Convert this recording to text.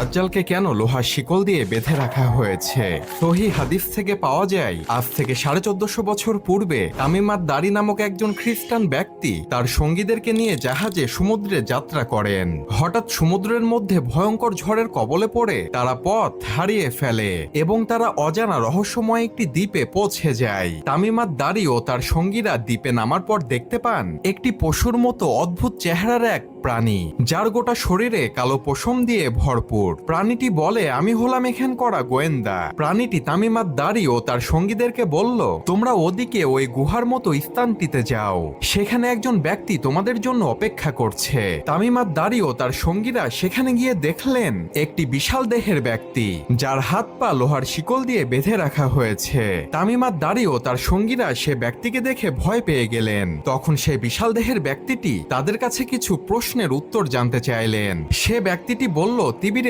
দাজ্জালকে কেন লোহার শিকল দিয়ে বেঁধে রাখা হয়েছে? সহিহ হাদিস থেকে পাওয়া যায়, আজ থেকে 1450 বছর পূর্বে তামিমাত দারি নামক একজন খ্রিস্টান ব্যক্তি তার সঙ্গীদেরকে নিয়ে জাহাজে সমুদ্রে যাত্রা করেন। হঠাৎ সমুদ্রের মধ্যে ভয়ঙ্কর ঝড়ের কবলে পড়ে তারা পথ হারিয়ে ফেলে এবং তারা অজানা রহস্যময় একটি দ্বীপে পৌঁছে যায়। তামিমাত দারি ও তার সঙ্গীরা দ্বীপে নামার পর দেখতে পান একটি পশুর মতো অদ্ভুত চেহারার এক প্রাণী, যার গোটা শরীরে কালো পশম দিয়ে ভরপুর। প্রাণীটি বলে, আমি হলাম এখান করা গোয়েন্দা। প্রাণীটি তামিমাত দারি ও তার সঙ্গীদেরকে বলল, তোমরা ওদিকে ওই গুহার মতো স্থানটিতে যাও, সেখানে একজন ব্যক্তি তোমাদের জন্য অপেক্ষা করছে। তামিমাত দারি ও তার সঙ্গীরা সেখানে গিয়ে দেখলেন একটি বিশাল দেহের ব্যক্তি, যার হাত পা লোহার শিকল দিয়ে বেঁধে রাখা হয়েছে। তামিমাত দারি ও তার সঙ্গীরা সে ব্যক্তিকে দেখে ভয় পেয়ে গেলেন। তখন সেই বিশাল দেহের ব্যক্তিটি তাদের কাছে কিছু প্রশ্নের উত্তর জানতে চাইলেন। সে ব্যক্তিটি বলল, তিবিরে